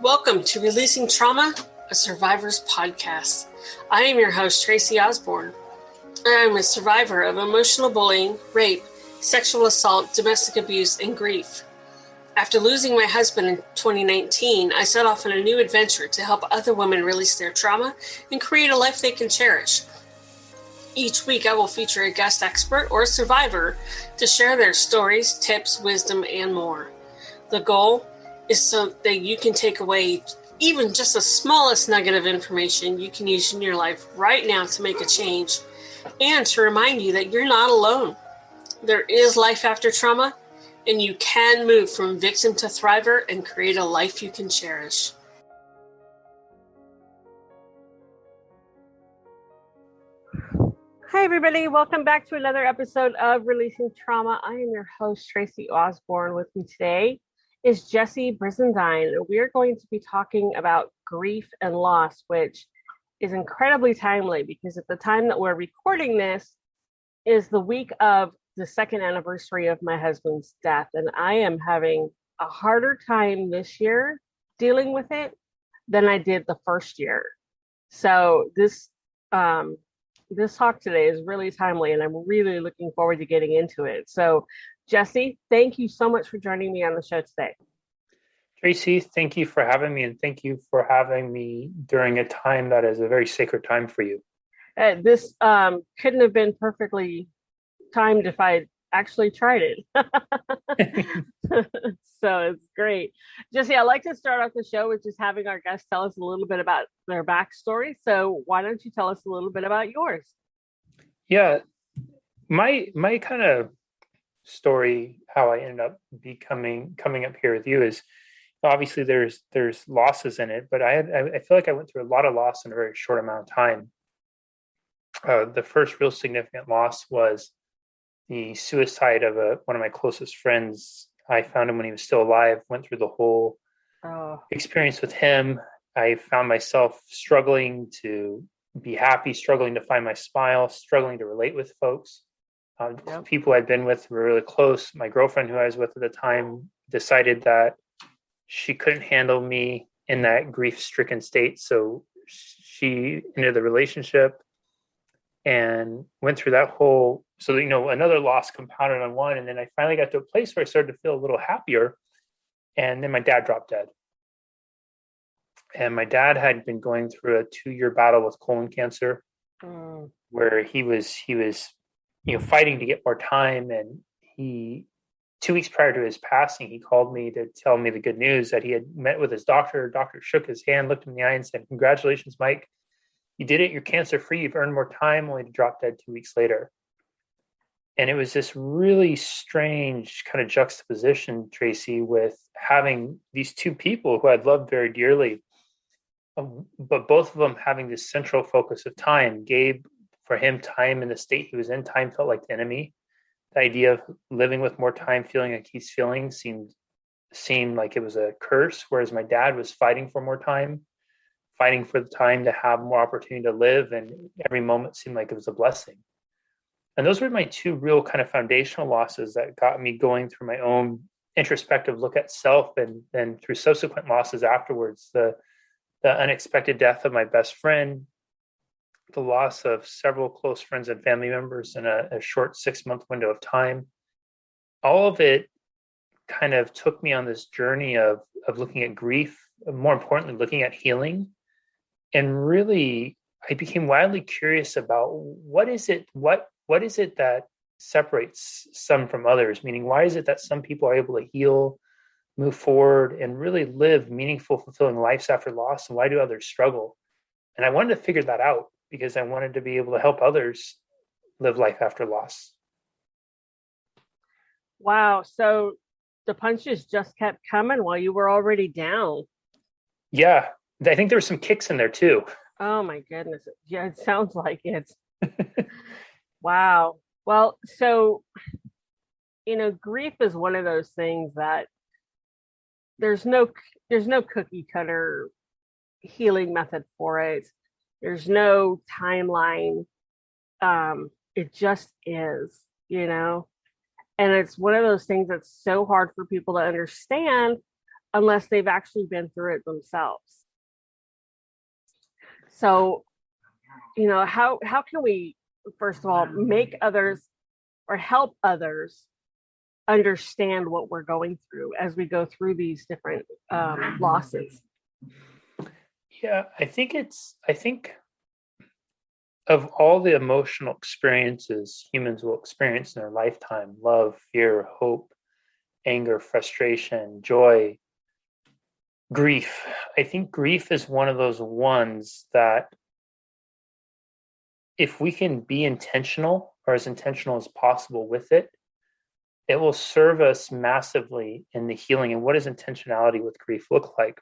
Welcome to Releasing Trauma, a Survivor's Podcast. I am your host, Tracy Osborne. I am a survivor of emotional bullying, rape, sexual assault, domestic abuse, and grief. After losing my husband in 2019, I set off on a new adventure to help other women release their trauma and create a life they can cherish. Each week, I will feature a guest expert or a survivor to share their stories, tips, wisdom, and more. The goal is so that you can take away even just the smallest nugget of information you can use in your life right now to make a change, and to remind you that you're not alone. There is life after trauma, and you can move from victim to thriver and create a life you can cherish. Hi, everybody. Welcome back to another episode of Releasing Trauma. I am your host, Tracy Osborne. With me today is Jessie Brisendine. We are going to be talking about grief and loss, which is incredibly timely because at the time that we're recording this is the week of the second anniversary of my husband's death. And I am having a harder time this year dealing with it than I did the first year. So this talk today is really timely, and I'm really looking forward to getting into it. So Jessie, thank you so much for joining me on the show today. Tracy, thank you for having me, and thank you for having me during a time that is a very sacred time for you. This couldn't have been perfectly timed if I actually tried it. So it's great. Jessie, I like to start off the show with just having our guests tell us a little bit about their backstory. So why don't you tell us a little bit about yours? Yeah, my kind of story, how I ended up coming up here with you is obviously there's losses in it, but I feel like I went through a lot of loss in a very short amount of time. The first real significant loss was the suicide of one of my closest friends. I found him when he was still alive, went through the whole experience with him. I found myself struggling to be happy, struggling to find my smile, struggling to relate with folks. People I'd been with were really close. My girlfriend, who I was with at the time, decided that she couldn't handle me in that grief-stricken state. So she ended the relationship and went through that whole, so, another loss compounded on one. And then I finally got to a place where I started to feel a little happier. And then my dad dropped dead. And my dad had been going through a 2-year battle with colon cancer, where he was fighting to get more time. And 2 weeks prior to his passing, he called me to tell me the good news that he had met with his doctor. Doctor shook his hand, looked him in the eye and said, "Congratulations, Mike. You did it. You're cancer-free. You've earned more time," only to drop dead 2 weeks later. And it was this really strange kind of juxtaposition, Tracy, with having these two people who I'd loved very dearly, but both of them having this central focus of time. Gabe, for him, time in the state he was in, time felt like the enemy. The idea of living with more time, feeling like he's feeling, seemed like it was a curse, whereas my dad was fighting for more time, fighting for the time to have more opportunity to live, and every moment seemed like it was a blessing. And those were my two real kind of foundational losses that got me going through my own introspective look at self, and then through subsequent losses afterwards, the unexpected death of my best friend, the loss of several close friends and family members in a short 6-month window of time. All of it kind of took me on this journey of looking at grief, more importantly, looking at healing. And really, I became wildly curious about what is it that separates some from others? Meaning, why is it that some people are able to heal, move forward, and really live meaningful, fulfilling lives after loss? And why do others struggle? And I wanted to figure that out because I wanted to be able to help others live life after loss. Wow. So the punches just kept coming while you were already down. Yeah. I think there were some kicks in there too. Oh my goodness. Yeah, it sounds like it. Wow. Well, so, grief is one of those things that there's no cookie cutter healing method for it. There's no timeline. It just is, And it's one of those things that's so hard for people to understand unless they've actually been through it themselves. So, how can we, first of all, make others or help others understand what we're going through as we go through these different losses? Yeah, I think of all the emotional experiences humans will experience in their lifetime, love, fear, hope, anger, frustration, joy, grief. I think grief is one of those ones that if we can be intentional or as intentional as possible with it, it will serve us massively in the healing. And what does intentionality with grief look like?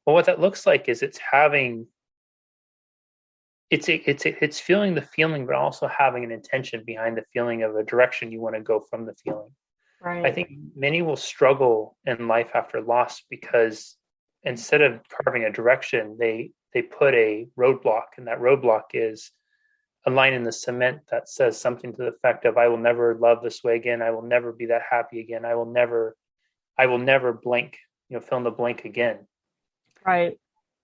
Well, what that looks like is it's feeling the feeling, but also having an intention behind the feeling of a direction you want to go from the feeling. Right. I think many will struggle in life after loss because instead of carving a direction, they put a roadblock, and that roadblock is a line in the cement that says something to the effect of, I will never love this way again. I will never be that happy again. I will never blank, fill in the blank again. Right.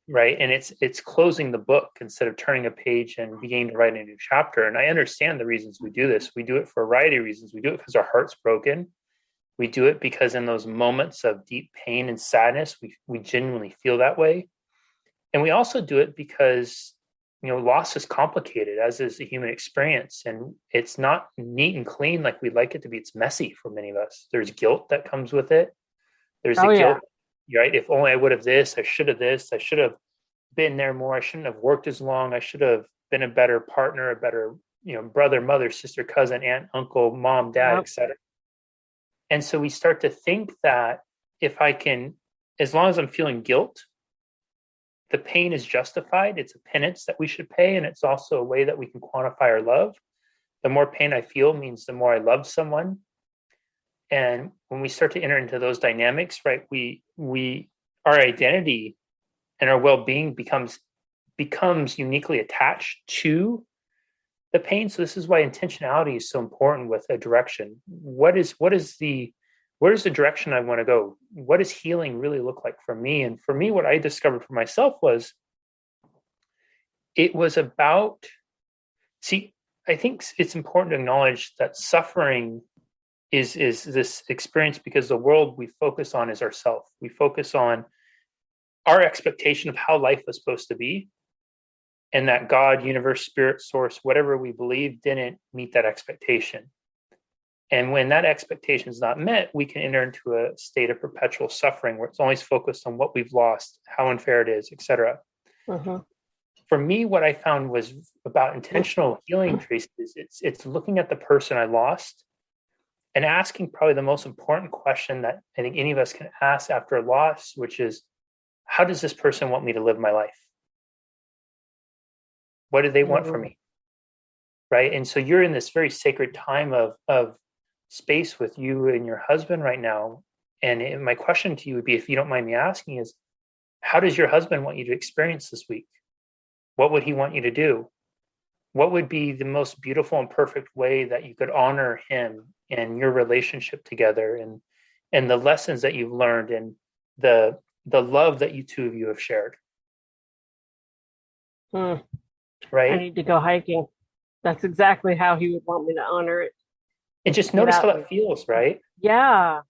Right. And it's closing the book instead of turning a page and beginning to write a new chapter. And I understand the reasons we do this. We do it for a variety of reasons. We do it because our heart's broken. We do it because in those moments of deep pain and sadness, we genuinely feel that way. And we also do it because, loss is complicated, as is the human experience. And it's not neat and clean like we'd like it to be. It's messy for many of us. There's guilt that comes with it. There's the guilt, right? If only I would have this, I should have been there more. I shouldn't have worked as long. I should have been a better partner, a better, brother, mother, sister, cousin, aunt, uncle, mom, dad, etc. And so we start to think that if I can, as long as I'm feeling guilt, the pain is justified. It's a penance that we should pay. And it's also a way that we can quantify our love. The more pain I feel means the more I love someone. And when we start to enter into those dynamics, right, our identity and our well-being becomes uniquely attached to the pain. So this is why intentionality is so important with a direction. Where is the direction I want to go? What does healing really look like for me? And for me, what I discovered for myself was it was about, I think it's important to acknowledge that suffering is this experience because the world we focus on is ourself. We focus on our expectation of how life was supposed to be, and that God, universe, spirit, source, whatever we believe didn't meet that expectation. And when that expectation is not met, we can enter into a state of perpetual suffering where it's always focused on what we've lost, how unfair it is, etc. For me, what I found was about intentional healing, Tracy, is it's looking at the person I lost and asking probably the most important question that I think any of us can ask after a loss, which is, how does this person want me to live my life? What do they want from me? Right. And so you're in this very sacred time of space with you and your husband right now. And my question to you would be, if you don't mind me asking, is how does your husband want you to experience this week? What would he want you to do? What would be the most beautiful and perfect way that you could honor him and your relationship together and the lessons that you've learned and the love that you two of you have shared? Right? I need to go hiking. That's exactly how he would want me to honor it. And just notice how that feels, right? Yeah.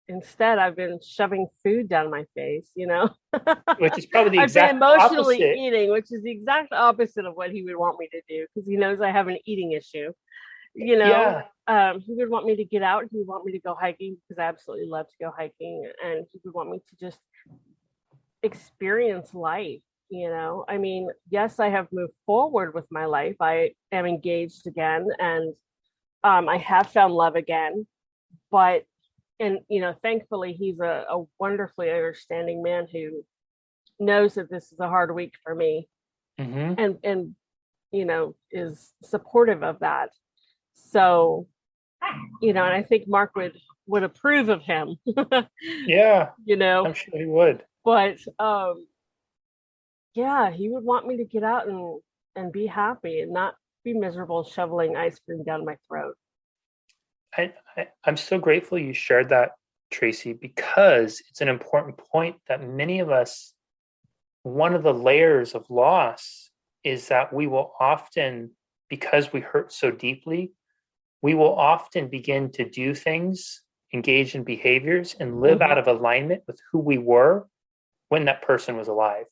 Instead, I've been shoving food down my face, Which is probably the exact I've been emotionally opposite. eating, which is the exact opposite of what he would want me to do, because he knows I have an eating issue. He would want me to get out. He would want me to go hiking because I absolutely love to go hiking, and he would want me to just experience life. I mean, yes, I have moved forward with my life. I am engaged again, and I have found love again. But, thankfully, he's a wonderfully understanding man who knows that this is a hard week for me, and is supportive of that. So, and I think Mark would approve of him. Yeah, I'm sure he would. But he would want me to get out and be happy and not be miserable shoveling ice cream down my throat. I'm so grateful you shared that, Tracy, because it's an important point that many of us, one of the layers of loss is that we will often, because we hurt so deeply, we will often begin to do things, engage in behaviors, and live out of alignment with who we were when that person was alive.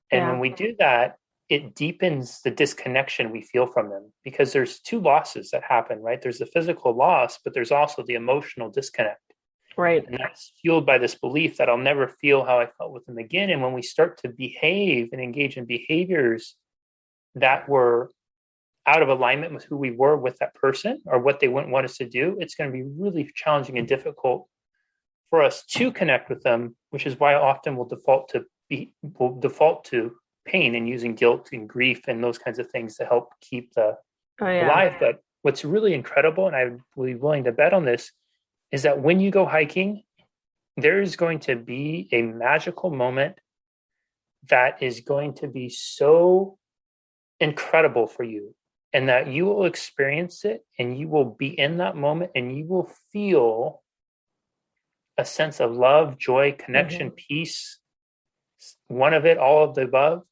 And when we do that, it deepens the disconnection we feel from them, because there's two losses that happen, right? There's the physical loss, but there's also the emotional disconnect. Right. And that's fueled by this belief that I'll never feel how I felt with them again. And when we start to behave and engage in behaviors that were out of alignment with who we were with that person or what they wouldn't want us to do, it's going to be really challenging and difficult for us to connect with them, which is why often we'll default to pain and using guilt and grief and those kinds of things to help keep the alive. But what's really incredible, and I will be willing to bet on this, is that when you go hiking, there's going to be a magical moment that is going to be so incredible for you, and that you will experience it and you will be in that moment and you will feel a sense of love, joy, connection, peace, one of it, all of the above,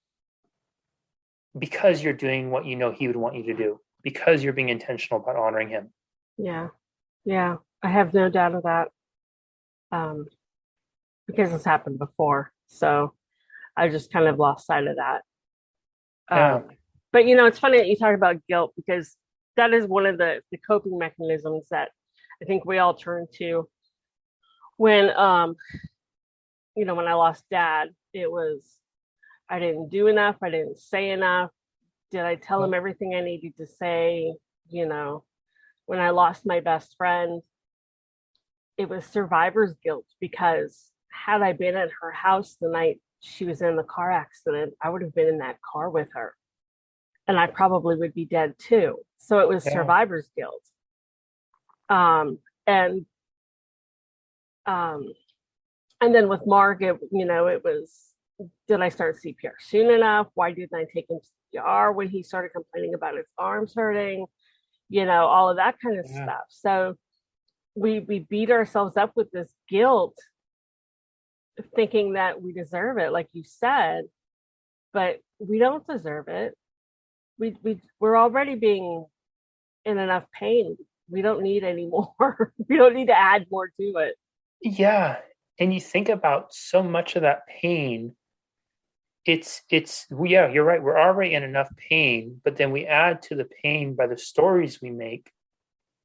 because you're doing what you know he would want you to do, because you're being intentional about honoring him. Yeah, I have no doubt of that, because it's happened before, so I just kind of lost sight of that. But it's funny that you talk about guilt, because that is one of the coping mechanisms that I think we all turn to when when I lost dad. It was, I didn't do enough, I didn't say enough, did I tell him everything I needed to say? When I lost my best friend, it was survivor's guilt, because had I been at her house the night she was in the car accident, I would have been in that car with her, and I probably would be dead too. So it was survivor's guilt. And then with Mark, it was, did I start CPR soon enough? Why didn't I take him to CPR when he started complaining about his arms hurting? All of that kind of stuff. So we beat ourselves up with this guilt, thinking that we deserve it, like you said, but we don't deserve it. We're already being in enough pain. We don't need any more. We don't need to add more to it. Yeah. And you think about so much of that pain, you're right. We're already in enough pain, but then we add to the pain by the stories we make.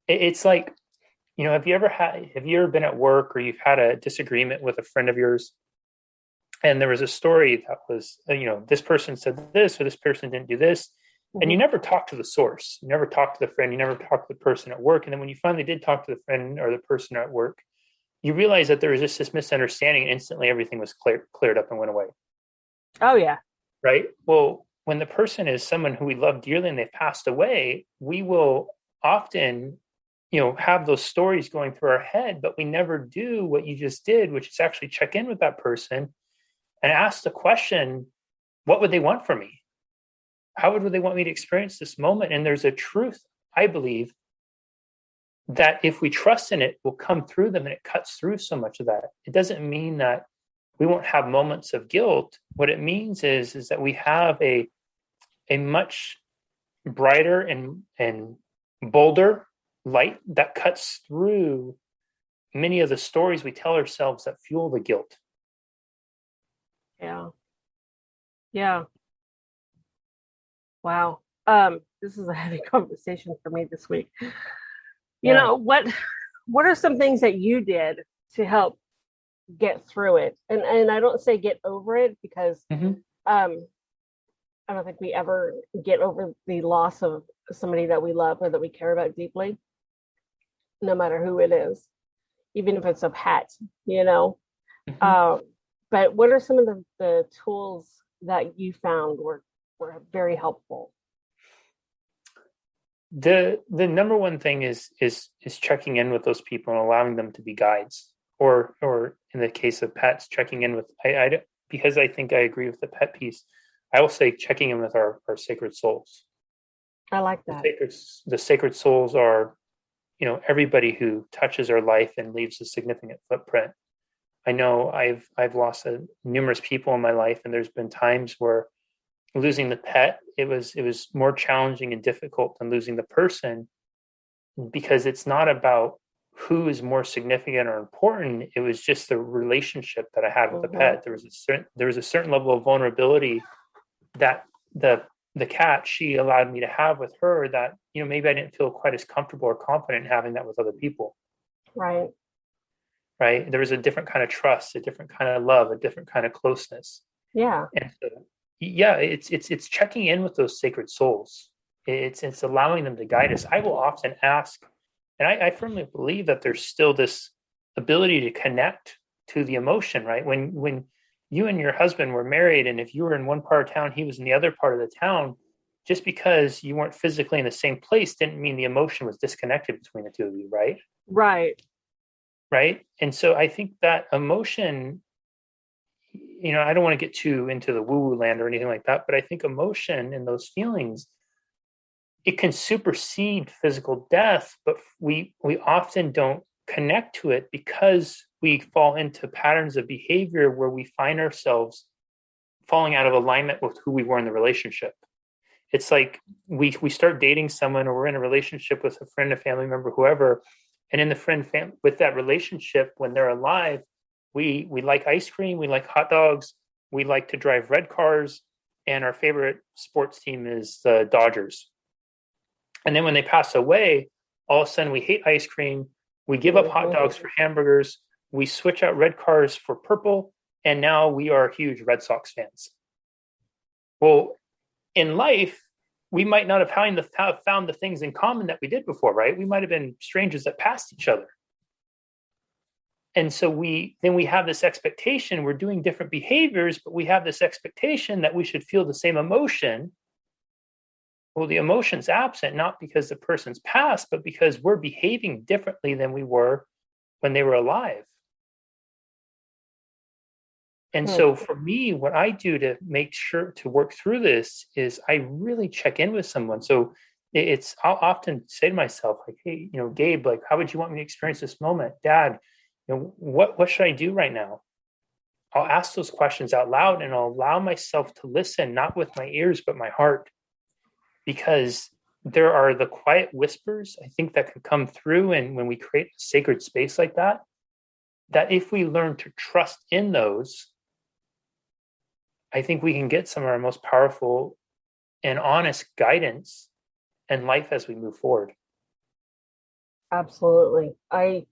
It's like, have you ever been at work or you've had a disagreement with a friend of yours, and there was a story that was, this person said this, or this person didn't do this, and you never talk to the source, you never talk to the friend, you never talk to the person at work. And then when you finally did talk to the friend or the person at work, you realize that there was just this misunderstanding, and instantly everything was cleared up and went away. Oh, yeah. Right? Well, when the person is someone who we love dearly and they've passed away, we will often, have those stories going through our head, but we never do what you just did, which is actually check in with that person and ask the question, what would they want from me? How would they want me to experience this moment? And there's a truth, I believe, that if we trust in it, will come through them, and it cuts through so much of that. It doesn't mean that we won't have moments of guilt. What it means is that we have a much brighter and bolder light that cuts through many of the stories we tell ourselves that fuel the guilt. Yeah. Wow. This is a heavy conversation for me this week. What are some things that you did to help get through it? And I don't say get over it, because I don't think we ever get over the loss of somebody that we love or that we care about deeply, no matter who it is, even if it's a pet, but what are some of the tools that you found were very helpful? The number one thing is checking in with those people and allowing them to be guides, or in the case of pets, checking in with, because I think I agree with the pet piece. I will say checking in with our sacred souls. I like that. The sacred souls are everybody who touches our life and leaves a significant footprint. I know I've lost numerous people in my life, and there's been times where losing the pet, it was more challenging and difficult than losing the person, because it's not about who is more significant or important. It was just the relationship that I had with the pet. There was a certain level of vulnerability that the cat, she allowed me to have with her, that maybe I didn't feel quite as comfortable or confident having that with other people. Right. There was a different kind of trust, a different kind of love, a different kind of closeness. Yeah. And so, it's checking in with those sacred souls. It's allowing them to guide us. I will often ask, and I firmly believe that there's still this ability to connect to the emotion, right? When you and your husband were married, and if you were in one part of town, he was in the other part of the town, just because you weren't physically in the same place didn't mean the emotion was disconnected between the two of you, right? Right. And so I think that emotion, I don't want to get too into the woo-woo land or anything like that, but I think emotion and those feelings, it can supersede physical death, but we often don't connect to it because we fall into patterns of behavior where we find ourselves falling out of alignment with who we were in the relationship. It's like we start dating someone, or we're in a relationship with a friend, a family member, whoever, and in the with that relationship, when they're alive, we like ice cream, we like hot dogs, we like to drive red cars, and our favorite sports team is the Dodgers. And then when they pass away, all of a sudden we hate ice cream, we give up hot dogs for hamburgers, we switch out red cars for purple, and now we are huge Red Sox fans. Well, in life, we might not have found the things in common that we did before, right? We might have been strangers that passed each other. And so we have this expectation, we're doing different behaviors, but we have this expectation that we should feel the same emotion. Well, the emotion's absent, not because the person's passed, but because we're behaving differently than we were when they were alive. And so for me, what I do to make sure to work through this is I really check in with someone. So I'll often say to myself, like, hey, Gabe, like, how would you want me to experience this moment? Dad, what should I do right now? I'll ask those questions out loud, and I'll allow myself to listen, not with my ears, but my heart, because there are the quiet whispers, I think, that can come through. And when we create a sacred space like that if we learn to trust in those, I think we can get some of our most powerful and honest guidance in life as we move forward. Absolutely. I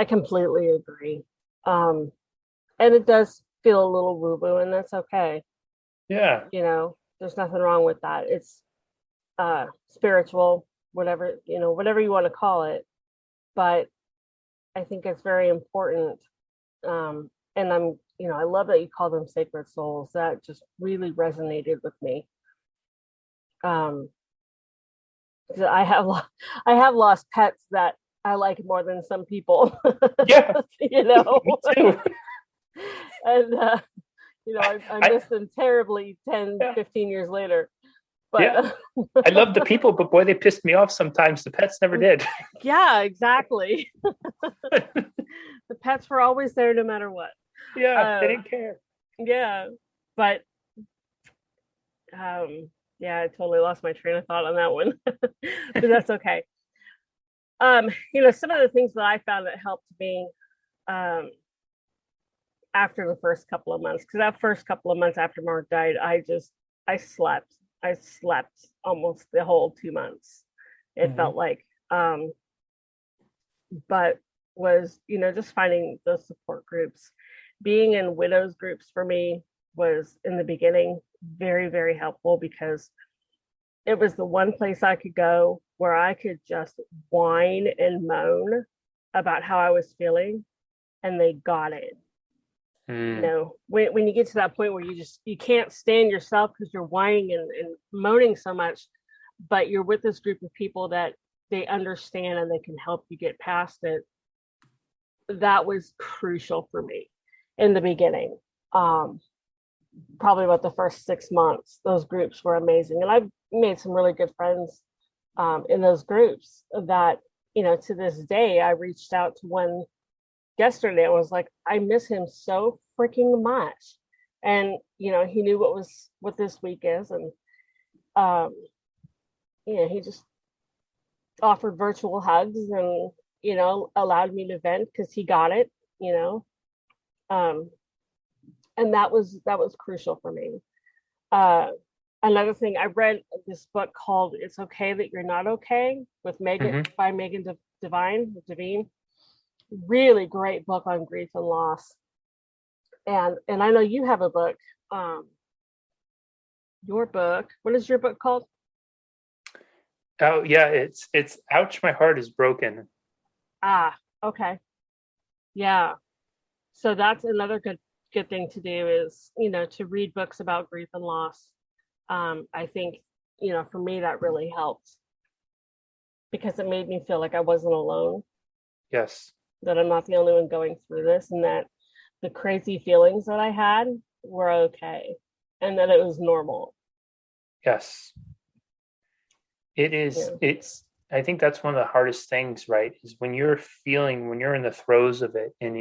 completely agree. And it does feel a little woo-woo, and that's okay. Yeah. There's nothing wrong with that. It's spiritual, whatever you want to call it. But I think it's very important. And I love that you call them sacred souls. That just really resonated with me. I have lost pets that I like more than some people. Yeah. Me too. And I miss them terribly 10, 15 years later. But yeah. I love the people, but boy, they pissed me off sometimes. The pets never did. Yeah, exactly. The pets were always there no matter what. Yeah, they didn't care. Yeah, but I totally lost my train of thought on that one. But that's okay. Some of the things that I found that helped me after the first couple of months, because that first couple of months after Mark died, I slept almost the whole 2 months. It felt like, but was, just finding those support groups. Being in widows groups for me was, in the beginning, very, very helpful, because it was the one place I could go where I could just whine and moan about how I was feeling, and they got it. When you get to that point where you can't stand yourself because you're whining and moaning so much, but you're with this group of people that they understand and they can help you get past it. That was crucial for me in the beginning. Probably about the first 6 months, those groups were amazing. And I've made some really good friends in those groups that, to this day, I reached out to one yesterday. I was like, I miss him so freaking much. And, he knew what this week is. And, he just offered virtual hugs and, allowed me to vent because he got it, and that was crucial for me. Another thing, I read this book called "It's Okay That You're Not Okay" with Megan by Megan Devine. Really great book on grief and loss. And I know you have a book. Your book. What is your book called? Oh yeah, it's Ouch, My Heart Is Broken. Ah, okay. Yeah. So that's another good thing to do is, to read books about grief and loss. I think, for me that really helped because it made me feel like I wasn't alone. Yes. That I'm not the only one going through this, and that the crazy feelings that I had were okay, and that it was normal. Yes. It is. Yeah. I think that's one of the hardest things, right? Is when you're in the throes of it and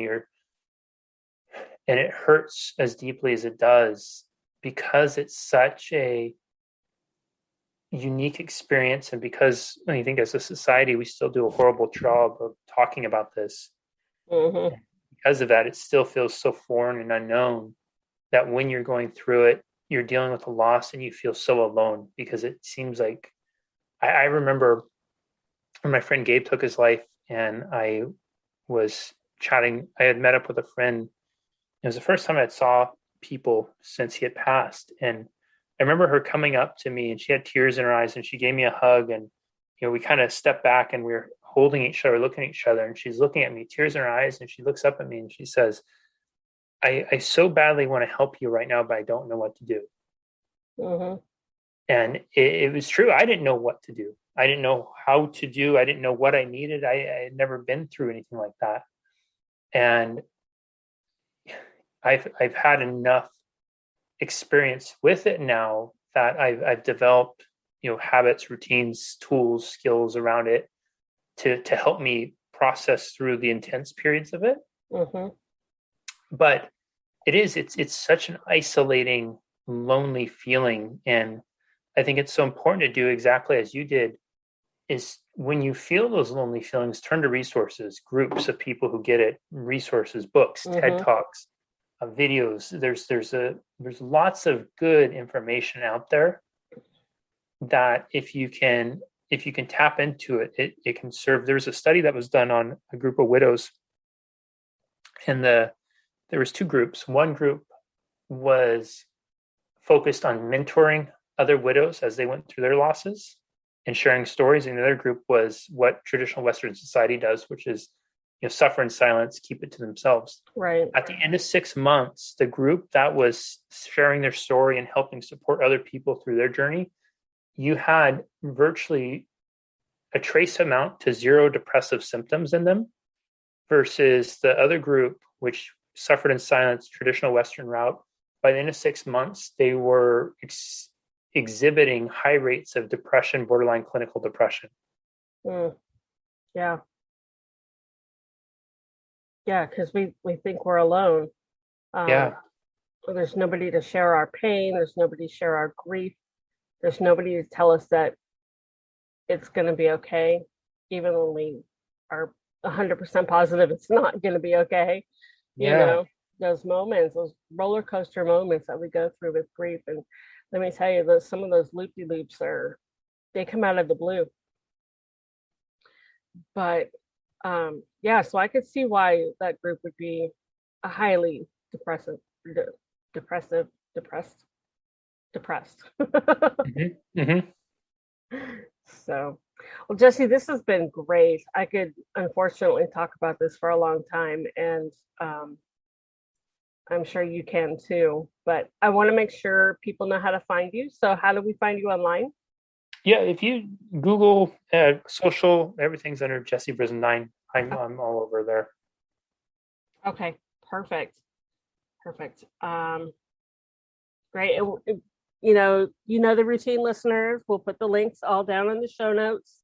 it hurts as deeply as it does because it's such a unique experience. And because I think as a society, we still do a horrible job of talking about this. Mm-hmm. Because of that, it still feels so foreign and unknown that when you're going through it, you're dealing with a loss and you feel so alone because it seems like I remember when my friend Gabe took his life and I was chatting. I had met up with a friend. It was the first time I saw people since he had passed. And I remember her coming up to me and she had tears in her eyes and she gave me a hug. And, we kind of stepped back and we were holding each other, looking at each other. And she's looking at me, tears in her eyes. And she looks up at me and she says, I so badly want to help you right now, but I don't know what to do. Mm-hmm. And it was true. I didn't know what to do. I didn't know how to do. I didn't know what I needed. I had never been through anything like that. And I've had enough experience with it now that I've developed, habits, routines, tools, skills around it to help me process through the intense periods of it. Mm-hmm. But it's such an isolating, lonely feeling. And I think it's so important to do exactly as you did, is when you feel those lonely feelings, turn to resources, groups of people who get it, resources, books, TED Talks, videos. There's lots of good information out there that if you can tap into it, it can serve. There's a study that was done on a group of widows, and there was two groups. One group was focused on mentoring other widows as they went through their losses and sharing stories. And the other group was what traditional Western society does, which is, suffer in silence, keep it to themselves. Right. At the end of 6 months, the group that was sharing their story and helping support other people through their journey, you had virtually a trace amount to zero depressive symptoms in them versus the other group, which suffered in silence, traditional Western route. By the end of 6 months, they were exhibiting high rates of depression, borderline clinical depression. Yeah. Yeah, because we think we're alone. There's nobody to share our pain. There's nobody to share our grief. There's nobody to tell us that it's going to be okay, even when we are 100% positive it's not going to be okay. Yeah. Those moments, those roller coaster moments that we go through with grief. And let me tell you, some of those loop-de-loops they come out of the blue. But so I could see why that group would be a highly depressed. So, well, Jesse, this has been great. I could unfortunately talk about this for a long time, and I'm sure you can too, but I want to make sure people know how to find you. So how do we find you online? Yeah, if you Google social, everything's under Jesse Brisendine. I'm all over there. Okay, perfect. Great. The routine, listeners. We'll put the links all down in the show notes.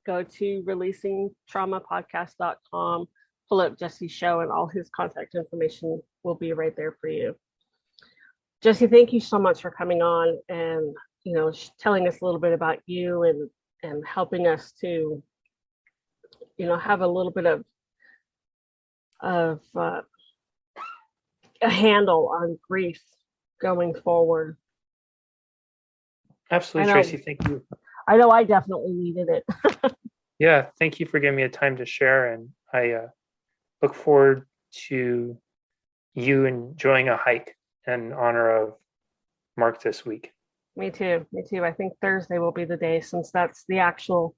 go to releasingtraumapodcast.com, pull up Jesse's show, and all his contact information will be right there for you. Jesse, thank you so much for coming on and, telling us a little bit about you and helping us to, have a little bit of a handle on grief going forward. Absolutely, Tracy. Thank you. I know I definitely needed it. Yeah, thank you for giving me a time to share, and I look forward to you enjoying a hike in honor of Mark this week. Me too. I think Thursday will be the day, since that's the actual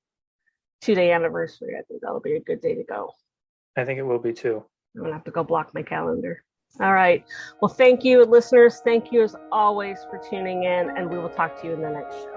2-day anniversary. I think that'll be a good day to go. I think it will be too. I'm gonna have to go block my calendar. All right. Well, thank you, listeners. Thank you as always for tuning in, and we will talk to you in the next show.